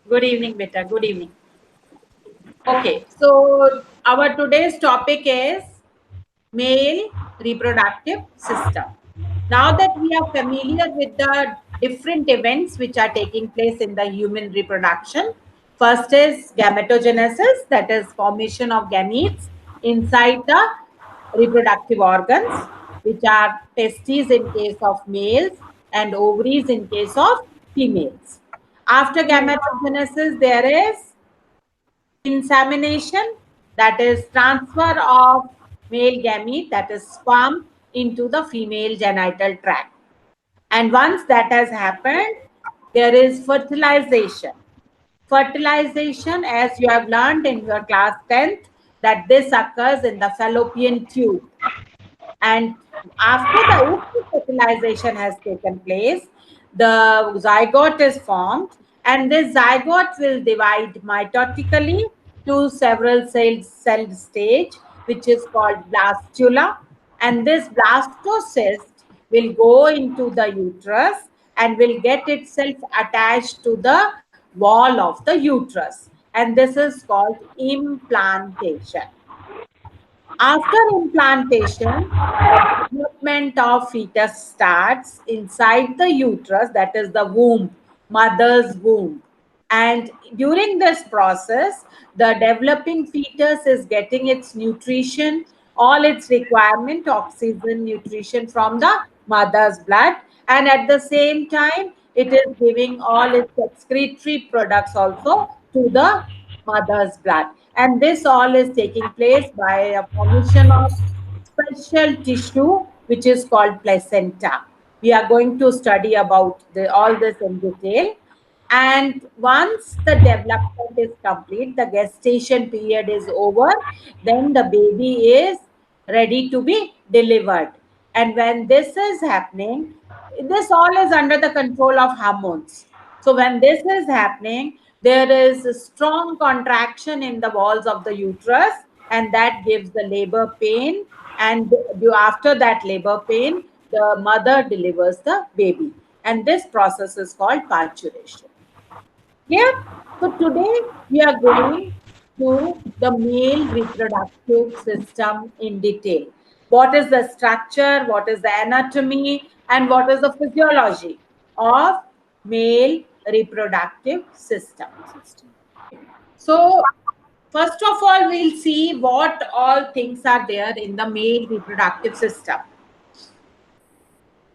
Good evening, beta. Good evening. Okay, so our today's topic is male reproductive system. Now that we are familiar with the different events which are taking place in the human reproduction, first is gametogenesis, that is formation of gametes inside the reproductive organs, which are testes in case of males and ovaries in case of females. After gametogenesis, there is insemination, that is transfer of male gamete, that is sperm, into the female genital tract. And once that has happened, there is fertilization. Fertilization, as you have learned in your class 10th, that this occurs in the fallopian tube. And after the fertilization has taken place, the zygote is formed, and this zygote will divide mitotically to several cell stage, which is called blastula. And this blastocyst will go into the uterus and will get itself attached to the wall of the uterus. And this is called implantation. After implantation, the development of fetus starts inside the uterus, that is the womb, mother's womb. And during this process, the developing fetus is getting its nutrition, all its requirement, oxygen, nutrition from the mother's blood. And at the same time, it is giving all its excretory products also to the mother's blood. And this all is taking place by a formation of special tissue, which is called placenta. We are going to study about all this in detail. And once the development is complete, the gestation period is over, then the baby is ready to be delivered. And when this is happening, this all is under the control of hormones. So when this is happening, there is a strong contraction in the walls of the uterus, and that gives the labor pain. And after that labor pain, the mother delivers the baby. And this process is called parturition. Yeah. So today we are going to the male reproductive system in detail. What is the structure, what is the anatomy, and what is the physiology of male reproductive system. So first of all, we'll see what all things are there in the male reproductive system.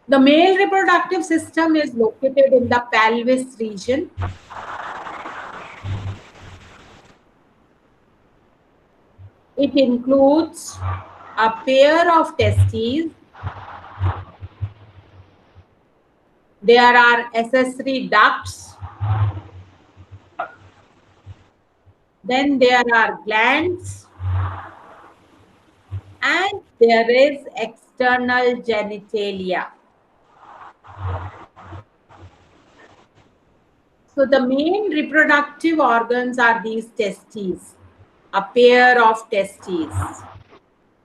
The male reproductive system is located in the pelvis region. It includes a pair of testes. There are accessory ducts. Then there are glands. And there is external genitalia. So the main reproductive organs are these testes, a pair of testes,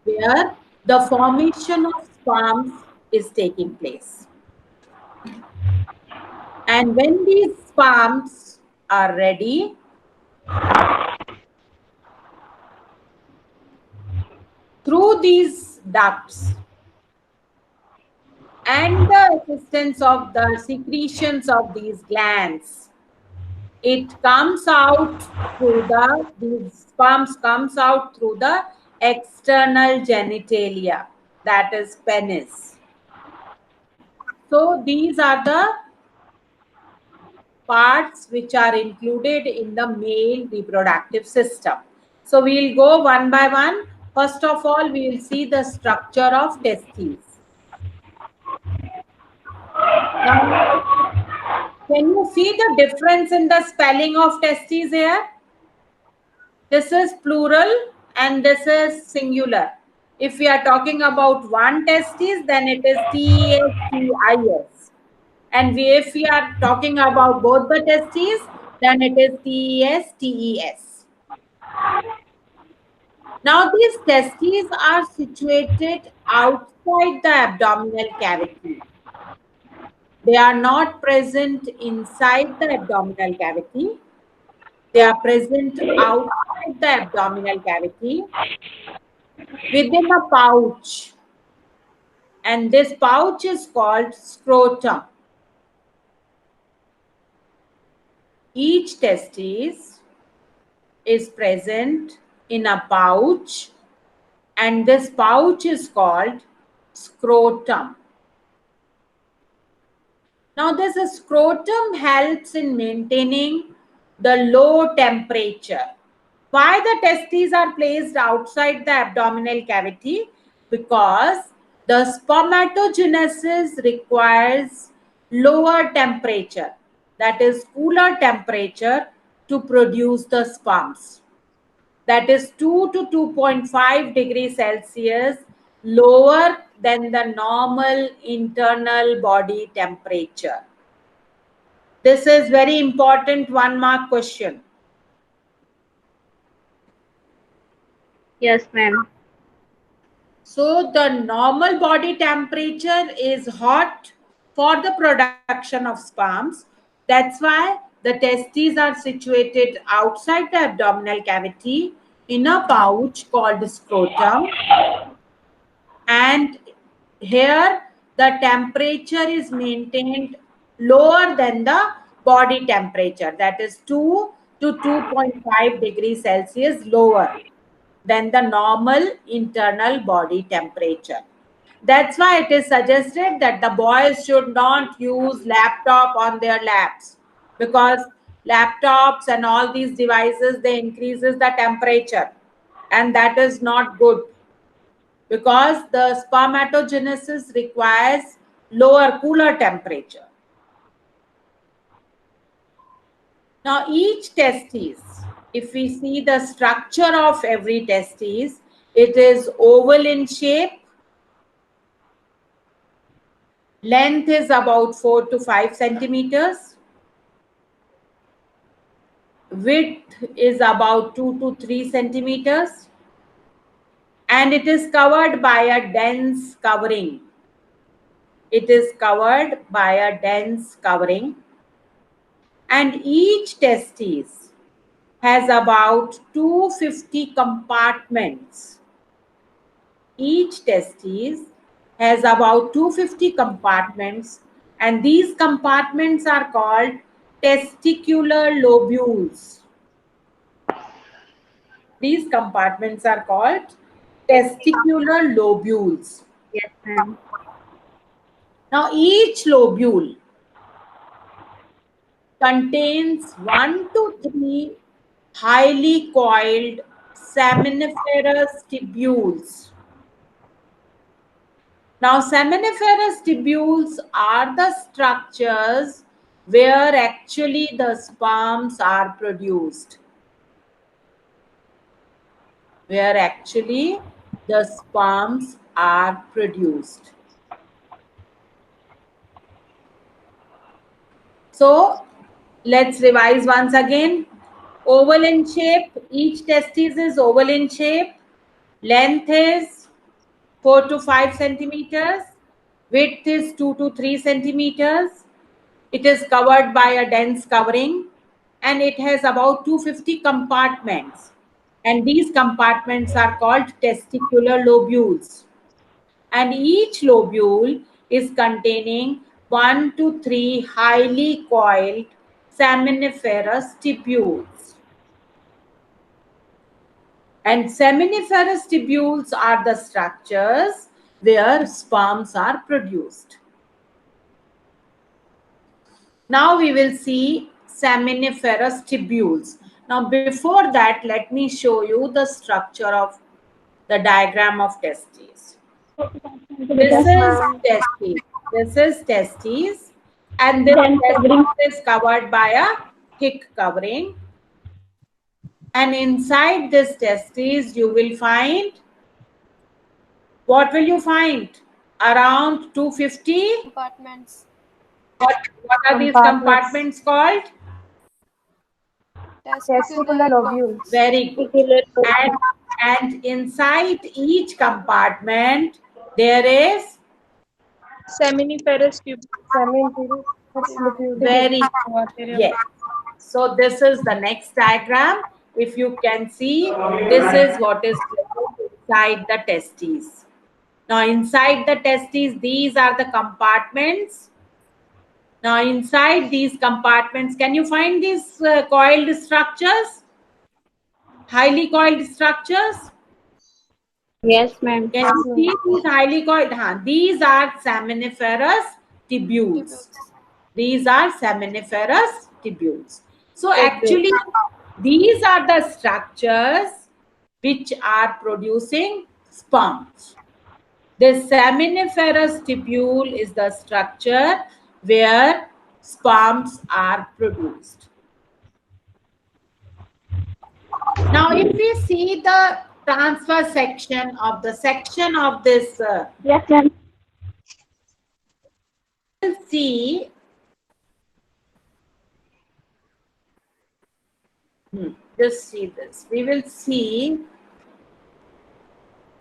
where the formation of sperms is taking place. And when these sperms are ready, through these ducts and the assistance of the secretions of these glands, it comes out through these sperms comes out through the external genitalia, that is penis. So these are the parts which are included in the male reproductive system. So we'll go one by one. First of all, we will see the structure of testes. Now, can you see the difference in the spelling of testes here? This is plural and this is singular. If we are talking about one testis, then it is TESTIS. And if we are talking about both the testes, then it is TESTES. Now, these testes are situated outside the abdominal cavity. They are not present inside the abdominal cavity. They are present outside the abdominal cavity within a pouch, and this pouch is called scrotum. Each testis is present in a pouch, and this pouch is called scrotum. Now, this scrotum helps in maintaining the low temperature. Why the testes are placed outside the abdominal cavity? Because the spermatogenesis requires lower temperature, that is cooler temperature, to produce the sperms. That is 2 to 2.5 degrees Celsius lower than the normal internal body temperature. This is very important 1-mark question. Yes, ma'am. So the normal body temperature is hot for the production of sperms. That's why the testes are situated outside the abdominal cavity in a pouch called scrotum. And here the temperature is maintained lower than the body temperature, that is 2 to 2.5 degrees Celsius lower than the normal internal body temperature. That's why it is suggested that the boys should not use laptop on their laps, because laptops and all these devices, they increases the temperature, and that is not good, because the spermatogenesis requires lower, cooler temperature. Now, each testis, if we see the structure of every testis, it is oval in shape. Length is about 4 to 5 centimeters. Width is about 2 to 3 centimeters. And it is covered by a dense covering. It is covered by a dense covering. And each testis has about 250 compartments. Each testis has about 250 compartments, and these compartments are called testicular lobules. These compartments are called testicular lobules. Yes, ma'am. Now, each lobule contains 1 to 3 highly coiled seminiferous tubules. Now, seminiferous tubules are the structures where actually the sperms are produced. Where actually the sperms are produced. So, let's revise once again. Oval in shape, each testis is oval in shape. Length is 4 to 5 centimeters. Width is 2 to 3 centimeters. It is covered by a dense covering, and it has about 250 compartments. And these compartments are called testicular lobules. And each lobule is containing 1 to 3 highly coiled seminiferous tubules. And seminiferous tubules are the structures where sperms are produced. Now we will see seminiferous tubules. Now before that, let me show you the structure of the diagram of testes. This is testes. This is testes, and this testis is covered by a thick covering. And inside this testes, you will find, what will you find? Around 250 compartments. What are these compartments called? Testicular lobules. Very good. And inside each compartment, there is Seminiferous tube. very, yes. So this is the next diagram. If you can see, this is what is present inside the testes. Now inside the testes, these are the compartments. Now inside these compartments, can you find these coiled structures? Highly coiled structures? Yes, ma'am. Can you see these highly coiled? These are seminiferous tubules. These are seminiferous tubules. So actually, these are the structures which are producing sperms. The seminiferous tubule is the structure where sperms are produced. Now, if we see the transfer section of this, Yes, ma'am. we'll see. Just see this. We will see.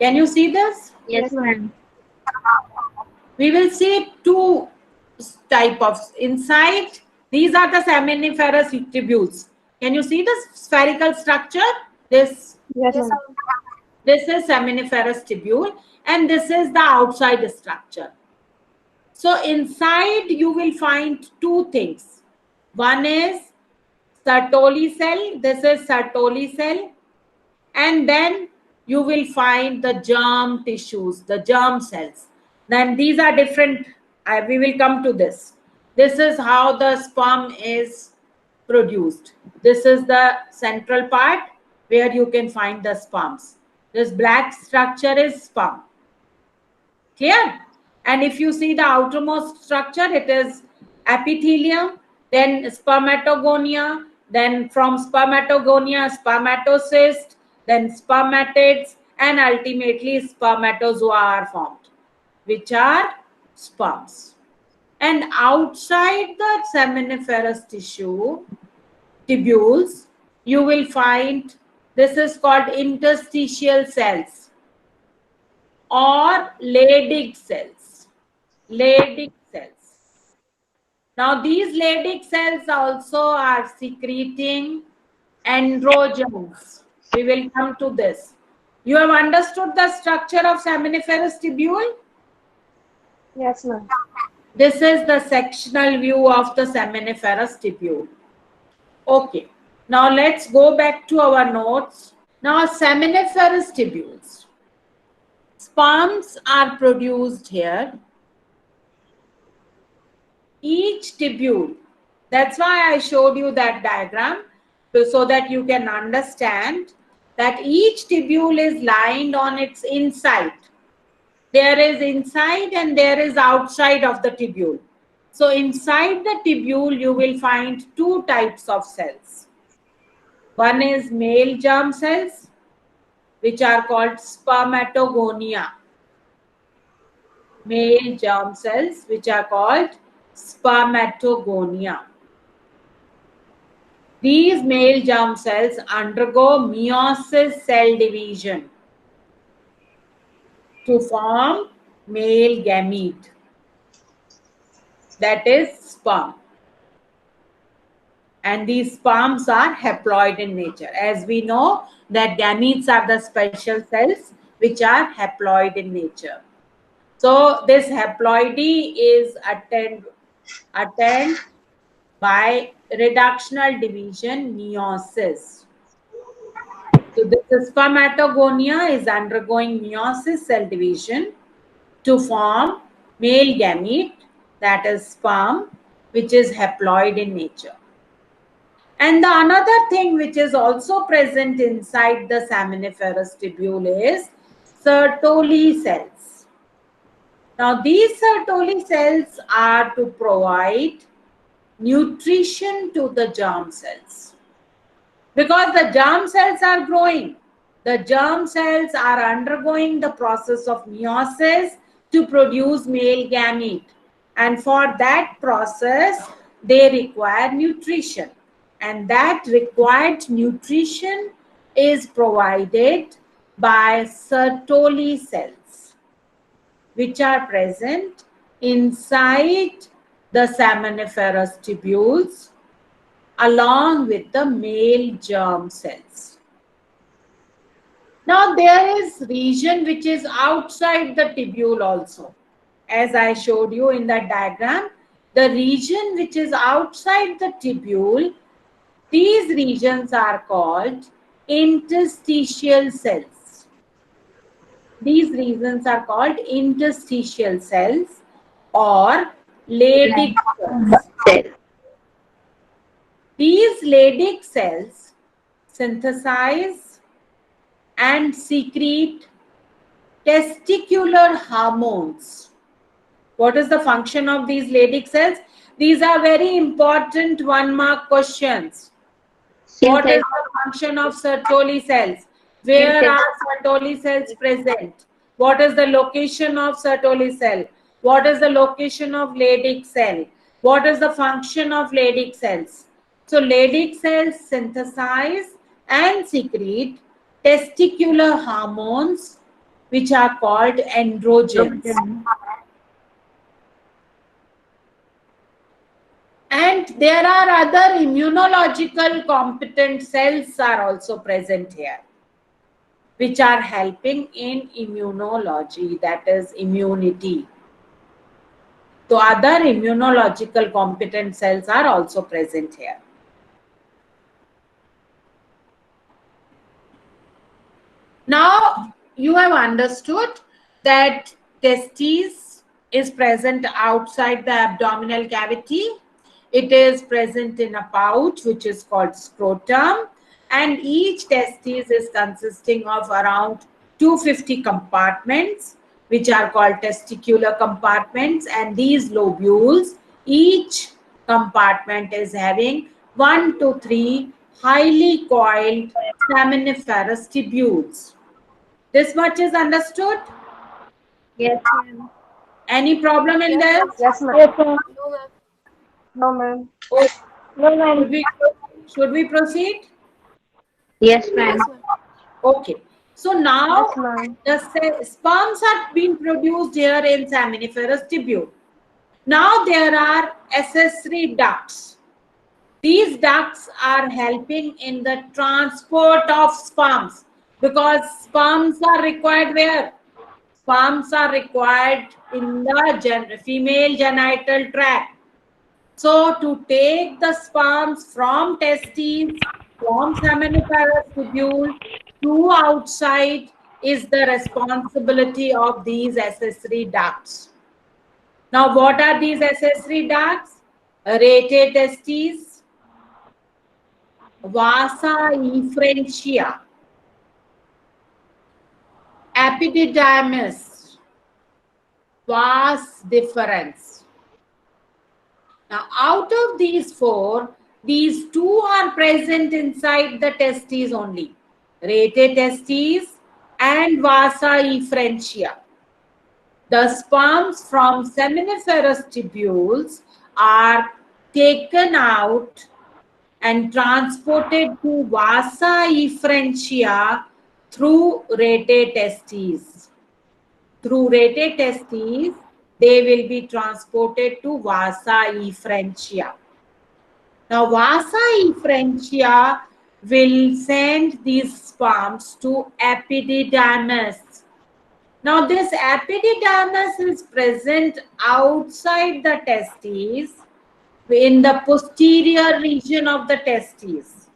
Can you see this? Yes, ma'am. We will see two type of inside. These are the seminiferous tubules. Can you see the spherical structure? This Yes, ma'am. is seminiferous tubule, and this is the outside structure. So inside you will find two things. One is Sertoli cell. This is Sertoli cell, and then you will find the germ tissues, the germ cells. Then these are different. We will come to this. This is how the sperm is produced. This is the central part where you can find the sperms. This black structure is sperm. Clear? And if you see the outermost structure, it is epithelium, then spermatogonia, then from spermatogonia, spermatocyst, then spermatids, and ultimately spermatozoa are formed, which are sperms. And outside the seminiferous tubules, you will find, this is called interstitial cells or Leydig cells. Leydig cells. Now these Leydig cells also are secreting androgens. We will come to this. You have understood the structure of seminiferous tubule? Yes, ma'am. This is the sectional view of the seminiferous tubule. Okay. Now let's go back to our notes. Now seminiferous tubules. Sperms are produced here. Each tubule, that's why I showed you that diagram, so that you can understand that each tubule is lined on its inside. There is inside and there is outside of the tubule. So inside the tubule, you will find two types of cells. One is male germ cells, which are called spermatogonia. Male germ cells, which are called spermatogonia. These male germ cells undergo meiosis cell division to form male gamete, that is sperm. And these sperms are haploid in nature. As we know that gametes are the special cells which are haploid in nature. So this haploidy is attained by reductional division meiosis. So this spermatogonia is undergoing meiosis cell division to form male gamete, that is sperm, which is haploid in nature. And the another thing which is also present inside the seminiferous tubule is Sertoli cells. Now these Sertoli cells are to provide nutrition to the germ cells, because the germ cells are growing. The germ cells are undergoing the process of meiosis to produce male gamete, and for that process they require nutrition, and that required nutrition is provided by Sertoli cells, which are present inside the seminiferous tubules along with the male germ cells. Now there is region which is outside the tubule also. As I showed you in that diagram, the region which is outside the tubule, these regions are called interstitial cells. These regions are called interstitial cells or Leydig cells. These Leydig cells synthesize and secrete testicular hormones. What is the function of these Leydig cells? These are very important 1-mark questions. What is the function of Sertoli cells? Where are Sertoli cells present? What is the location of Sertoli cell? What is the location of Leydig cell? What is the function of Leydig cells? So Leydig cells synthesize and secrete testicular hormones which are called androgens. And there are other immunological competent cells are also present here, which are helping in immunology, that is immunity. So other immunological competent cells are also present here. Now you have understood that testes is present outside the abdominal cavity. It is present in a pouch which is called scrotum, and each testis is consisting of around 250 compartments which are called testicular compartments, and these lobules, each compartment is having 1 to 3 highly coiled seminiferous tubules. This much is understood? Yes, ma'am. Any problem in this? Yes, ma'am. Yes, ma'am. No, ma'am. Oh, No, ma'am. should we proceed? Yes, ma'am. Okay. So now Yes, ma'am. the sperms are being produced here in seminiferous tubule. Now there are accessory ducts. These ducts are helping in the transport of sperms, because sperms are required where? Sperms are required in the female genital tract. So to take the sperms from testes, from seminiferous tubule to outside is the responsibility of these accessory ducts. Now what are these accessory ducts? Rete testes, vasa efferentia, epididymis, vas deferens. Now, out of these 4, these 2 are present inside the testes only. Rete testes and vasa efferentia. The sperms from seminiferous tubules are taken out and transported to vasa efferentia through rete testes. Through rete testes, they will be transported to vasa efferentia. Now, vasa efferentia will send these sperms to epididymis. Now, this epididymis is present outside the testes in the posterior region of the testes.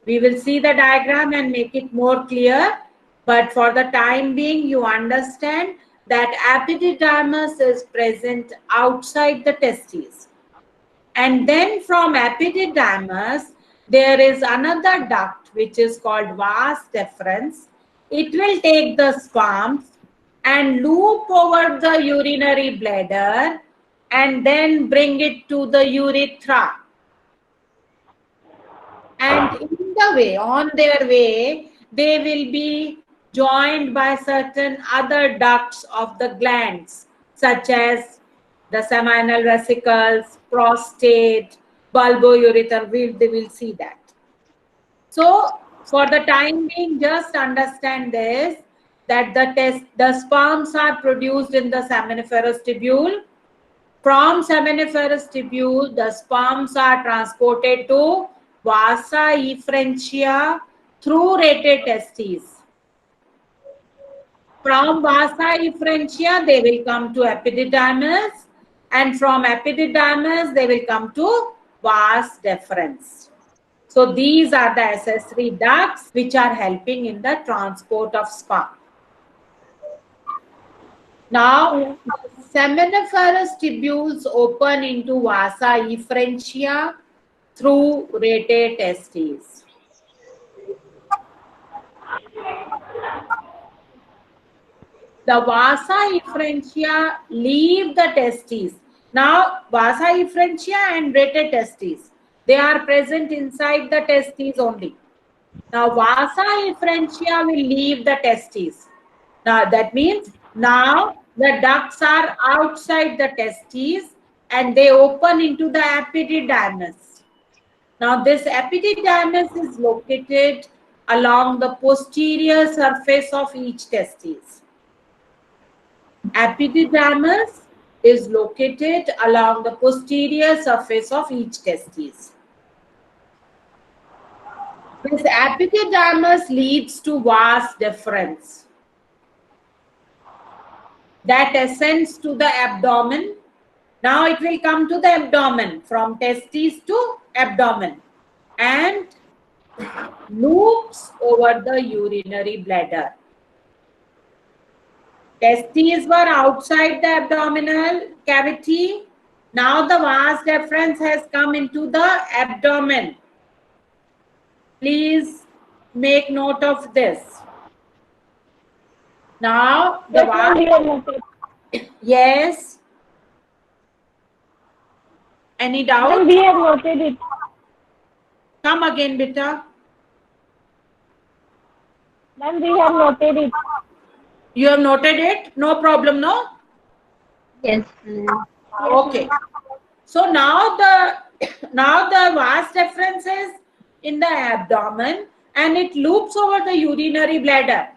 We will see the diagram and make it more clear, but for the time being, you understand that epididymis is present outside the testes. And then from epididymis, there is another duct which is called vas deferens. It will take the sperms and loop over the urinary bladder and then bring it to the urethra. And in the way, on their way, they will be joined by certain other ducts of the glands, such as the seminal vesicles, prostate, bulbourethra. They will see that. So, for the time being, just understand this, that the sperms are produced in the seminiferous tubule. From seminiferous tubule, the sperms are transported to vasa efferentia through rated testes. From vasa efferentia, they will come to epididymis, and from epididymis, they will come to vas deferens. So these are the accessory ducts which are helping in the transport of sperm. Now, seminiferous tubules open into vasa efferentia through rated testes. The vasa efferentia leave the testes. Now, vasa efferentia and rated testes, they are present inside the testes only. Now, vasa efferentia will leave the testes. Now, that means now the ducts are outside the testes and they open into the epididymis. Now, this epididymis is located along the posterior surface of each testis. Epididymis is located along the posterior surface of each testis. This epididymis leads to vas deferens that ascends to the abdomen. Now it will come to the abdomen, from testes to abdomen, and loops over the urinary bladder. Testes were outside the abdominal cavity. Now the vas deferens has come into the abdomen. Please make note of this. Now the yes. Any doubt? We have noted it. Come again, beta. Ma'am, we have noted it. You have noted it? No problem, no? Yes. Okay. So now the vas deferens is in the abdomen and it loops over the urinary bladder.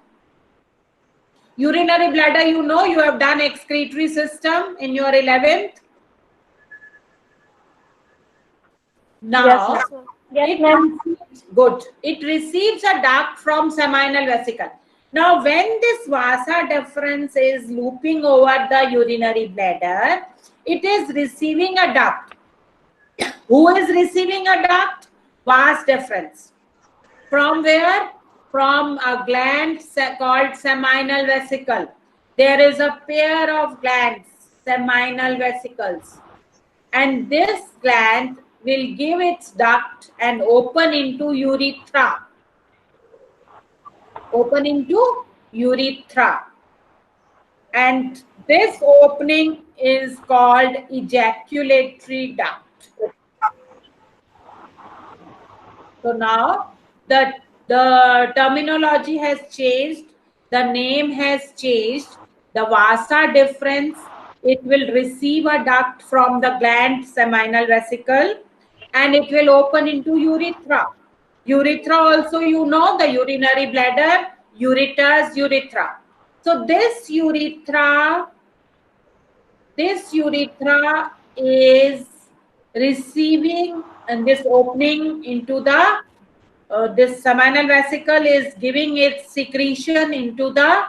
Urinary bladder, you know, you have done excretory system in your 11th. Now, Yes, ma'am. good. It receives a duct from seminal vesicle. Now, when this vasa deferens is looping over the urinary bladder, it is receiving a duct. Who is receiving a duct? Vas deferens. From where? From a gland called seminal vesicle. There is a pair of glands, seminal vesicles. And this gland will give its duct and open into urethra. Open into urethra. And this opening is called ejaculatory duct. So now the terminology has changed, the name has changed. The vasa deferens, it will receive a duct from the gland seminal vesicle and it will open into urethra. Urethra also, you know, the urinary bladder, ureters, urethra. So this urethra is receiving, and this opening into the this seminal vesicle is giving its secretion into the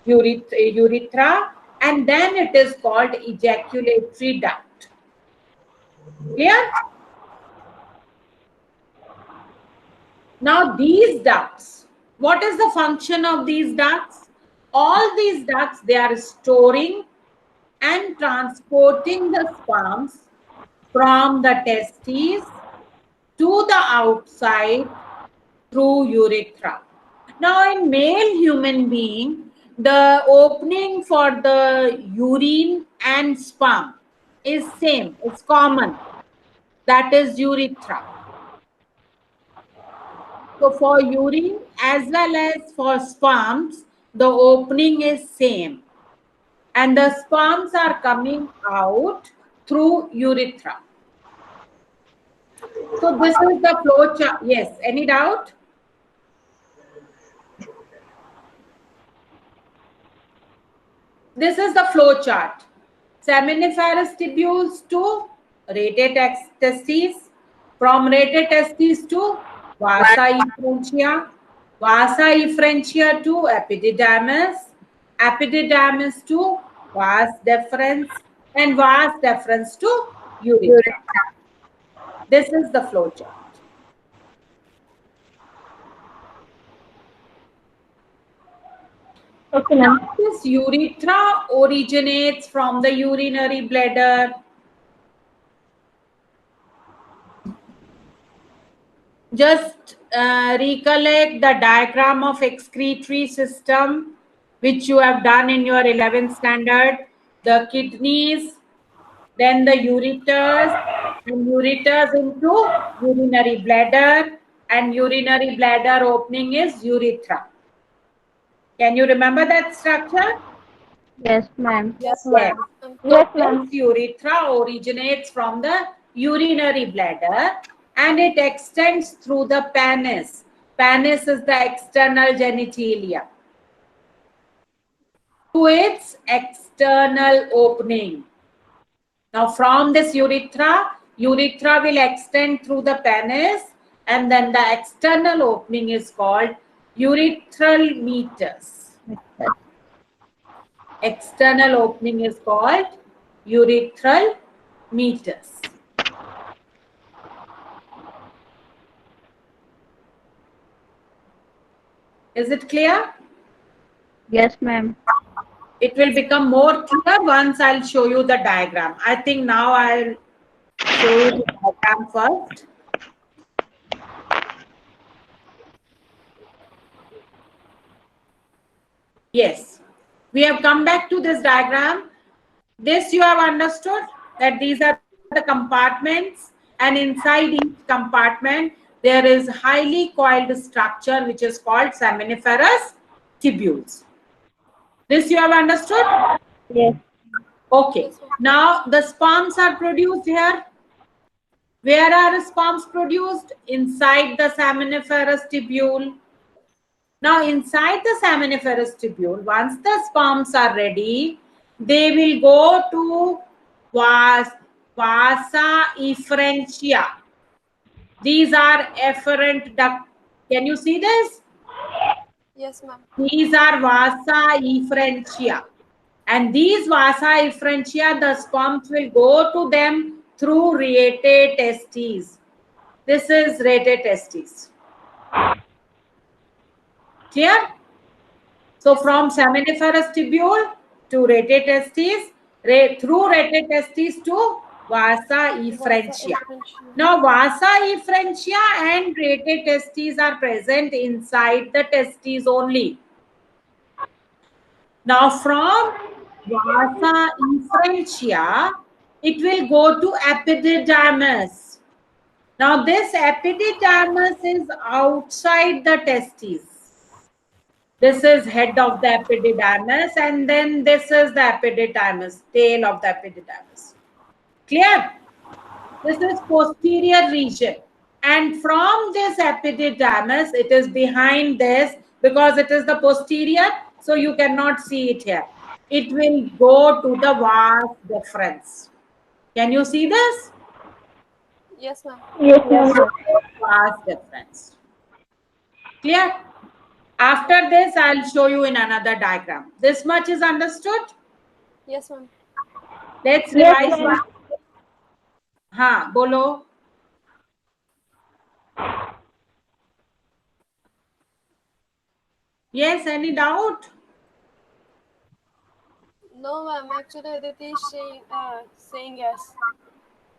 urethra, and then it is called ejaculatory duct. Clear? Now these ducts, what is the function of these ducts? All these ducts, they are storing and transporting the sperms from the testes to the outside through urethra. Now in male human being, the opening for the urine and sperm is same, it's common. That is urethra. So for urine as well as for sperms, the opening is same. And the sperms are coming out through urethra. So this is the flow chart. Yes, any doubt? This is the flow chart. seminiferous tubules to rated testes, from rated testes to vasa efferentia, vasa efferentia to epididymis, epididymis to vas deferens, and vas deferens to urethra. This is the flow chart. Okay, ma'am. This urethra originates from the urinary bladder. Just recollect the diagram of excretory system which you have done in your 11th standard. The kidneys, then the ureters, and ureters into urinary bladder, and urinary bladder opening is urethra. Can you remember that structure? Yes, ma'am. Yes, Yes. ma'am. Yes, So ma'am. this urethra originates from the urinary bladder and it extends through the penis. Penis is the external genitalia to its external opening. Now from this urethra will extend through the penis and then the external opening is called urethral meatus. External opening is called urethral meatus. Is it clear? Yes, ma'am. It will become more clear once I'll show you the diagram. I think now I'll show you the diagram first. Yes, we have come back to this diagram. This you have understood that these are the compartments, and inside each compartment there is highly coiled structure which is called seminiferous tubules. This you have understood? Yes. Okay. Now the sperms are produced here. Where are sperms produced? Inside the seminiferous tubule. Now inside the seminiferous tubule, once the sperms are ready, they will go to vasa efferentia. These are efferent duct. Can you see this? Yes, ma'am. These are vasa efferentia. And these vasa efferentia, the sperms will go to them through rete testes. This is rete testes. Clear? So from seminiferous tubule to rete testes, through rete testes to vasa efferentia. Now vasa efferentia and rete testes are present inside the testes only. Now from vasa efferentia, it will go to epididymis. Now this epididymis is outside the testes. This is head of the epididymis and then this is the epididymis, tail of the epididymis. Clear? This is posterior region. And from this epididymis, it is behind this because it is the posterior, so you cannot see it here. It will go to the vas deferens. Can you see this? Yes, ma'am. Yes, ma'am. Vas deferens. Clear? After this, I'll show you in another diagram. This much is understood? Yes, ma'am. Let's Yes, revise. ma'am. हाँ बोलो. Yes, any doubt? No, ma'am. Actually, Aditi is saying yes.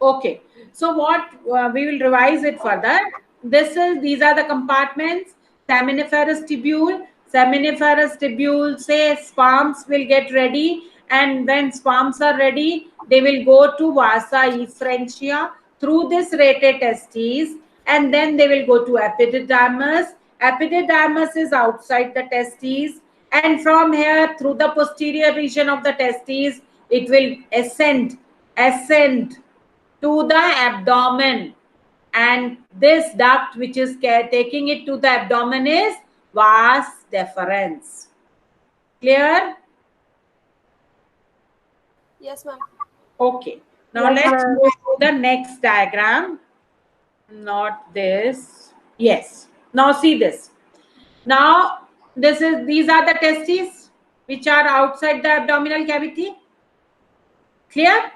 Okay. So what we will revise it further. These are the compartments. Seminiferous tubule. Seminiferous tubule say sperms will get ready, and when sperms are ready, they will go to vasa efferentia through this rete testes, and then they will go to epididymis. Epididymis is outside the testes, and from here through the posterior region of the testes, it will ascend to the abdomen, and this duct which is taking it to the abdomen is vas deferens. Clear? Yes, ma'am. Okay. Now Yes, let's ma'am. move to the next diagram. Not this. Yes. Now see this. Now these are the testes which are outside the abdominal cavity. Clear?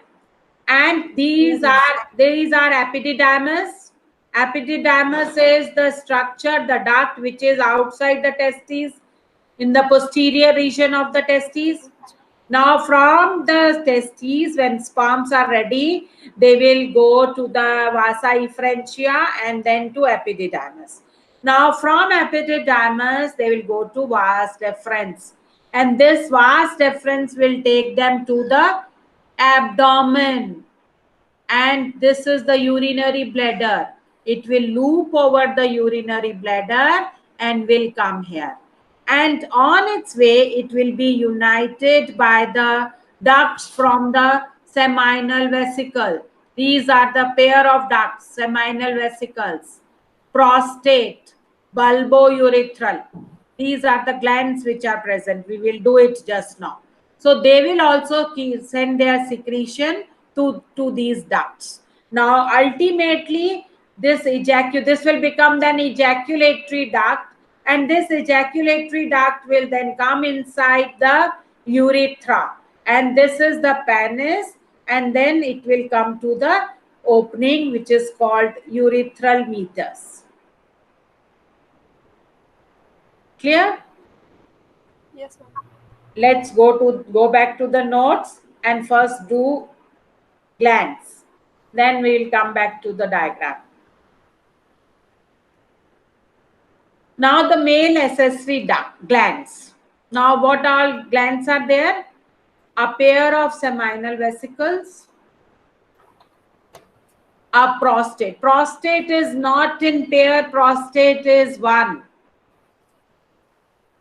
And these Yes, are epididymis. Epididymis is the structure, the duct which is outside the testes, in the posterior region of the testes. Now from the testes, when sperms are ready, they will go to the vasa efferentia and then to epididymis. Now from epididymis, they will go to vas deferens, and this vas deferens will take them to the abdomen, and this is the urinary bladder. It will loop over the urinary bladder and will come here. And on its way, it will be united by the ducts from the seminal vesicle. These are the pair of ducts, seminal vesicles, prostate, bulbourethral. These are the glands which are present. We will do it just now. So they will also send their secretion to these ducts. Now, ultimately, this will become then ejaculatory duct, and this ejaculatory duct will then come inside the urethra, and this is the penis, and then it will come to the opening which is called urethral meatus. Clear? Yes, ma'am. Let's go back to the notes and first do glands. Then we will come back to the diagram. Now the male accessory glands. Now what all glands are there? A pair of seminal vesicles, a prostate. Prostate is not in pair, prostate is one.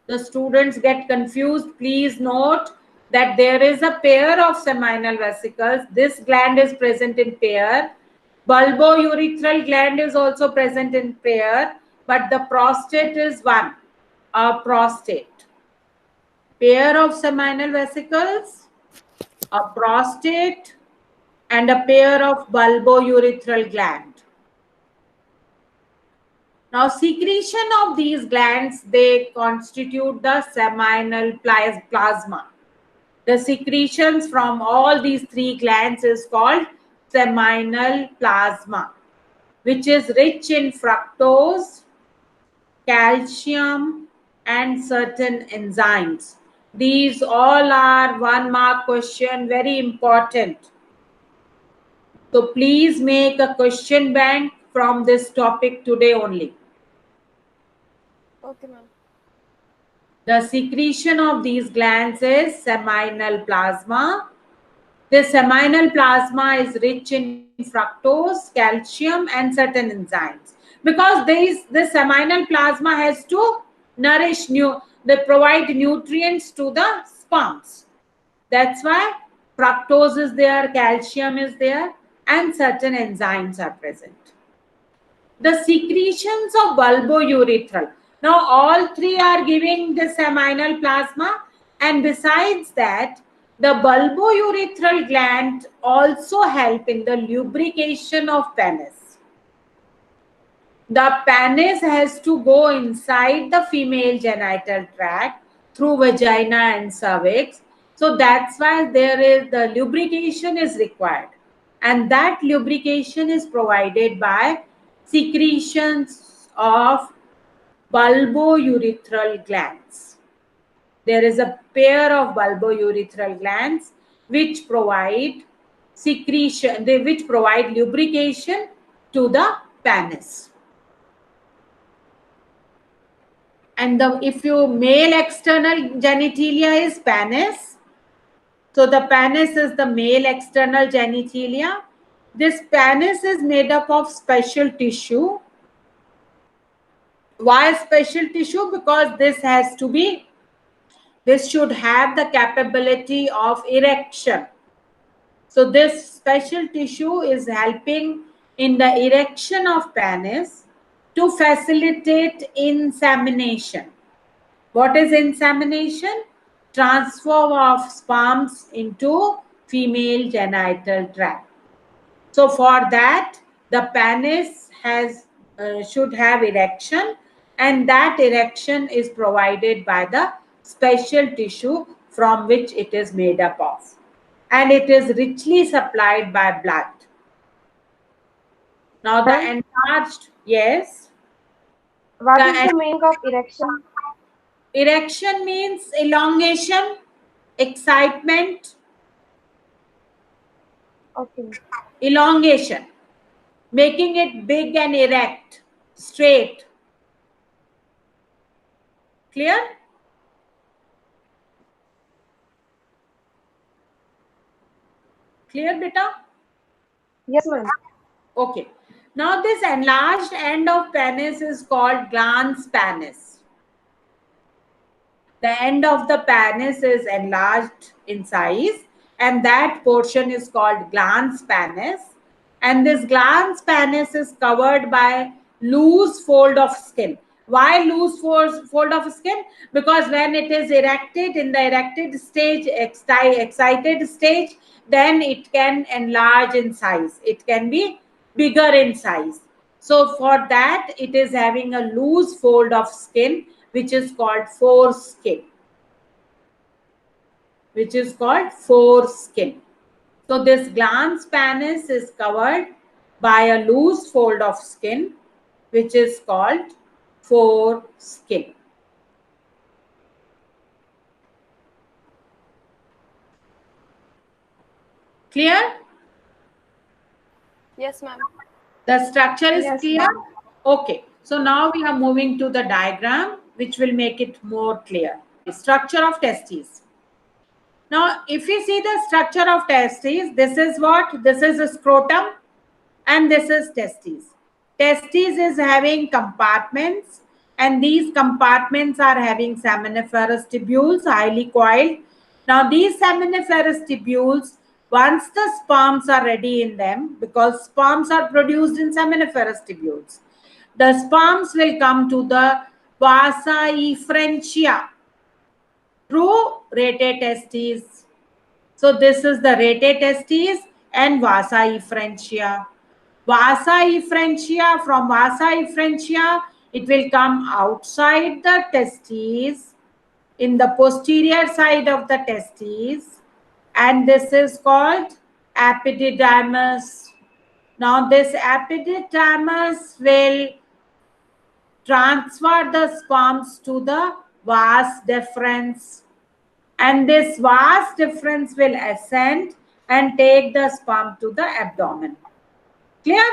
The students get confused. Please note that there is a pair of seminal vesicles. This gland is present in pair. Bulbourethral gland is also present in pair, but the prostate is one. A prostate. Pair of seminal vesicles, a prostate, and a pair of bulbourethral gland. Now, secretion of these glands, they constitute the seminal plasma. The secretions from all these three glands is called seminal plasma, which is rich in fructose, calcium, and certain enzymes. These all are 1-mark question, very important. So please make a question bank from this topic today only. Okay, ma'am. The secretion of these glands is seminal plasma. The seminal plasma is rich in fructose, calcium, and certain enzymes. Because the seminal plasma has to nourish they provide nutrients to the sperms. That's why fructose is there, calcium is there, and certain enzymes are present. The secretions of bulbourethral. Now, all three are giving the seminal plasma, and besides that, the bulbourethral gland also help in the lubrication of penis. The penis has to go inside the female genital tract through vagina and cervix. So that's why the lubrication is required. And that lubrication is provided by secretions of bulbourethral glands. There is a pair of bulbourethral glands which provide which provide lubrication to the penis. And if you male external genitalia is penis, so the penis is the male external genitalia. This penis is made up of special tissue. Why special tissue? Because this should have the capability of erection. So this special tissue is helping in the erection of penis to facilitate insemination. What is insemination? Transfer of sperms into female genital tract. So for that, the penis should have erection, and that erection is provided by the special tissue from which it is made up of, and it is richly supplied by blood. Now the enlarged, yes. What is the meaning of erection? Erection means elongation, excitement, Okay. elongation, making it big and erect, straight. Clear? Clear, beta? Yes, ma'am. Okay. Now this enlarged end of penis is called glans penis. The end of the penis is enlarged in size, and that portion is called glans penis. And this glans penis is covered by loose fold of skin. Why loose fold of skin? Because when it is erected, in the erected stage, excited stage, then it can enlarge in size. It can be bigger in size. So for that, it is having a loose fold of skin, which is called foreskin. Which is called foreskin. So this glans penis is covered by a loose fold of skin, which is called foreskin. Clear? Yes, ma'am. The structure is Yes, clear? ma'am. Okay. So now we are moving to the diagram, which will make it more clear. Structure of testes. Now, if you see the structure of testes, this is what? This is a scrotum and this is testes. Testes is having compartments, and these compartments are having seminiferous tubules, highly coiled. Now, these seminiferous tubules, once the sperms are ready in them, because sperms are produced in seminiferous tubules, the sperms will come to the vasa efferentia through rete testes. So this is the rete testes and vasa efferentia. Vasa efferentia, from vasa efferentia, it will come outside the testes in the posterior side of the testes, and this is called epididymis. Now this epididymis will transfer the sperms to the vas deferens, and this vas deferens will ascend and take the sperm to the abdomen. Clear?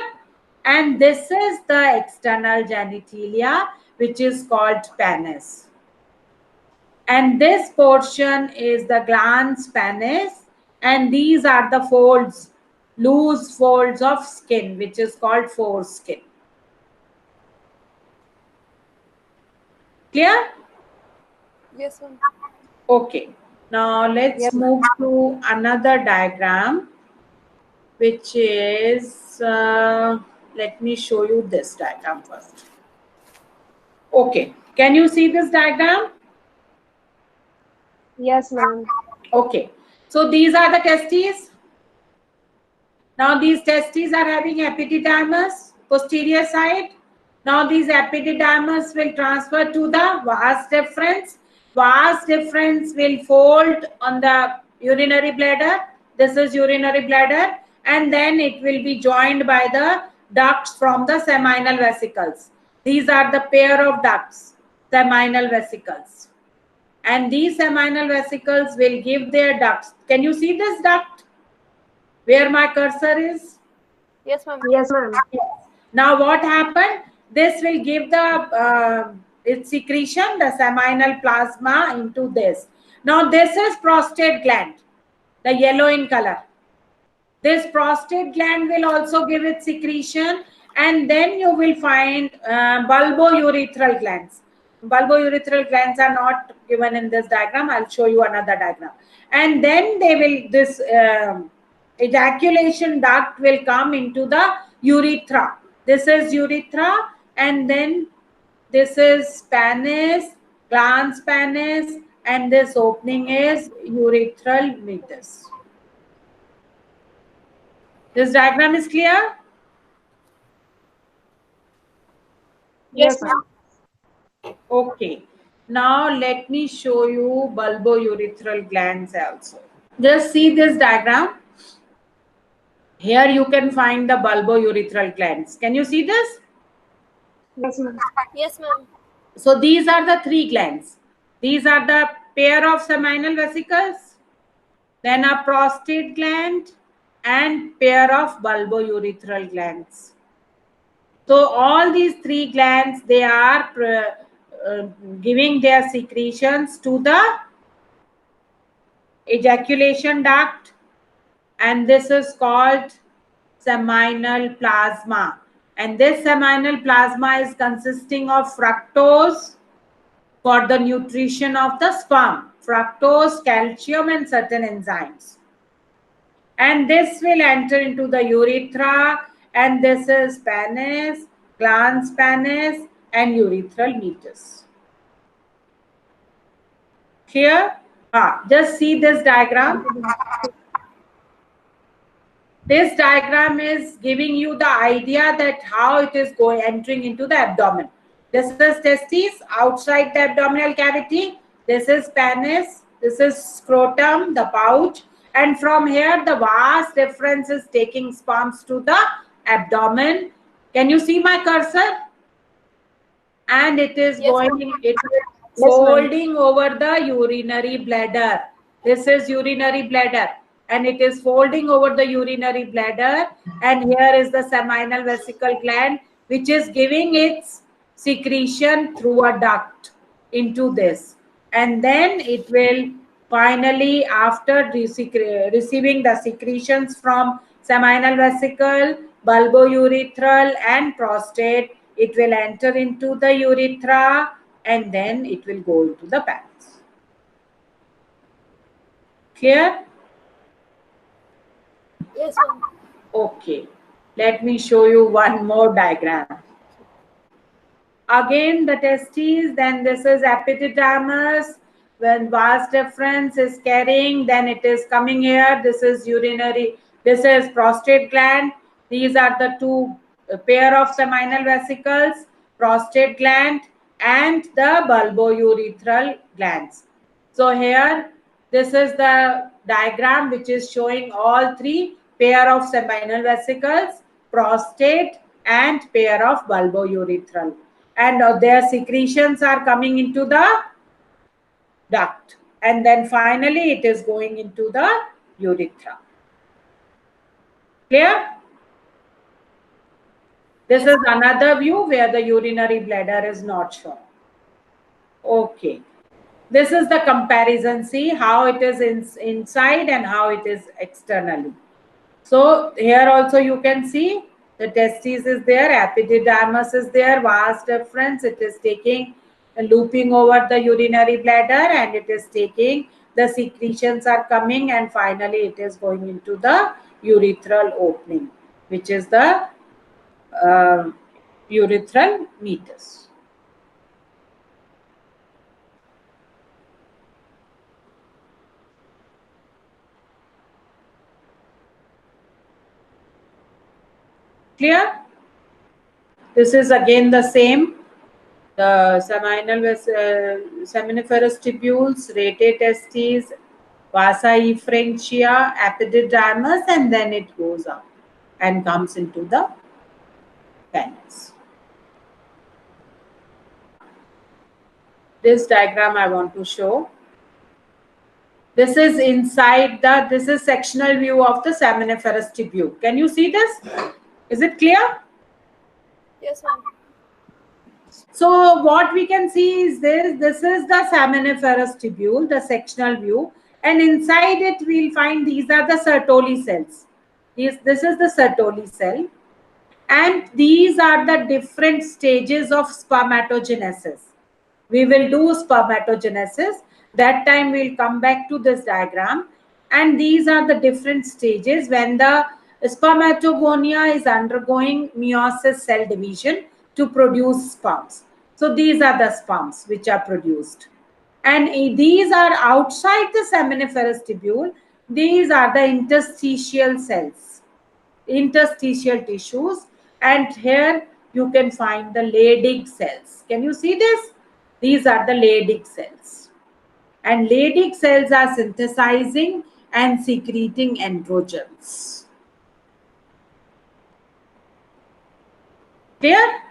And this is the external genitalia, which is called penis. And this portion is the glans penis, and these are the folds, loose folds of skin, which is called foreskin. Clear? Yes, ma'am. Okay. Now let's Yes, move to another diagram, which is, let me show you this diagram first. Okay. Can you see this diagram? Yes, ma'am. Okay. So these are the testes. Now these testes are having epididymis, posterior side. Now these epididymis will transfer to the vas deferens. Vas deferens will fold on the urinary bladder. This is urinary bladder, and then it will be joined by the ducts from the seminal vesicles. These are the pair of ducts, seminal vesicles. And these seminal vesicles will give their ducts. Can you see this duct where my cursor is? Yes, ma'am. Yes, ma'am. Now what happened? This will give the its secretion, the seminal plasma, into this. Now this is prostate gland, the yellow in color. This prostate gland will also give its secretion, and then you will find bulbourethral glands. Bulbourethral glands are not given in this diagram. I'll show you another diagram. And then they will, this ejaculation duct will come into the urethra. This is urethra, and then this is penis, glans penis, and this opening is urethral meatus. This diagram is clear? Yes, ma'am. Okay. Now let me show you bulbourethral glands also. Just see this diagram. Here you can find the bulbourethral glands. Can you see this? Yes, ma'am. Yes, ma'am. So these are the three glands. These are the pair of seminal vesicles, then a prostate gland, and pair of bulbourethral glands. So all these three glands, they are giving their secretions to the ejaculation duct, and this is called seminal plasma. And this seminal plasma is consisting of fructose for the nutrition of the sperm, fructose, calcium, and certain enzymes. And this will enter into the urethra, and this is penis, glans penis, and urethral meatus. Here, just see this diagram. This diagram is giving you the idea that how it is going entering into the abdomen. This is testes outside the abdominal cavity. This is penis. This is scrotum, the pouch. And from here, the vast difference is taking sperms to the abdomen. Can you see my cursor? And it is Yes, going, it is Yes, ma'am. folding over the urinary bladder. This is urinary bladder, and it is folding over the urinary bladder. And here is the seminal vesicle gland, which is giving its secretion through a duct into this. And then it will finally, after receiving the secretions from seminal vesicle, bulbourethral, and prostate, it will enter into the urethra, and then it will go into the pants. Clear? Yes, ma'am. Okay. Let me show you one more diagram. Again, the testes, then this is epididymis. When vas deferens is carrying, then it is coming here. This is urinary, this is prostate gland. These are the two pair of seminal vesicles, prostate gland and the bulbourethral glands. So here, this is the diagram which is showing all three pair of seminal vesicles, prostate and pair of bulbourethral. And their secretions are coming into the duct. And then finally it is going into the urethra. Clear? This is another view where the urinary bladder is not shown. Okay. This is the comparison. See how it is inside and how it is externally. So here also you can see the testes is there, epididymis is there, vas deferens, it is taking, looping over the urinary bladder, and it is taking, the secretions are coming, and finally it is going into the urethral opening, which is the urethral meatus. Clear? This is again the same. The seminiferous tubules, rete testes, vasa efferentia, epididymis, and then it goes up and comes into the penis. This diagram I want to show. This is inside the, this is sectional view of the seminiferous tubule. Can you see this? Is it clear? Yes, ma'am. So what we can see is this is the seminiferous tubule, the sectional view, and inside it we'll find these are the Sertoli cells. This is the Sertoli cell, and these are the different stages of spermatogenesis. We will do spermatogenesis. That time we'll come back to this diagram, and these are the different stages when the spermatogonia is undergoing meiosis cell division to produce sperms. So these are the sperms which are produced. And these are outside the seminiferous tubule. These are the interstitial cells. interstitial tissues, and here you can find the Leydig cells. Can you see this? These are the Leydig cells. And Leydig cells are synthesizing and secreting androgens. Clear?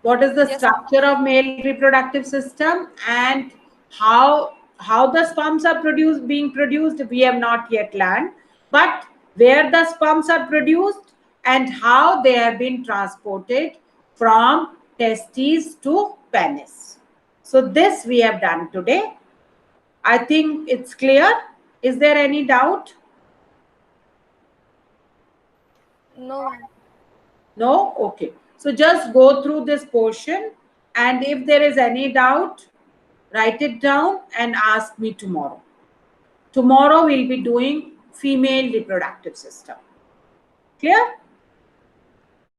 What is the Yes, structure of male reproductive system and how the sperms are being produced, we have not yet learned. But where the sperms are produced and how they have been transported from testes to penis. So this we have done today. I think it's clear. Is there any doubt? no, ma'am. No? Okay. So just go through this portion, and if there is any doubt, write it down and ask me tomorrow. Tomorrow we'll be doing female reproductive system. Clear?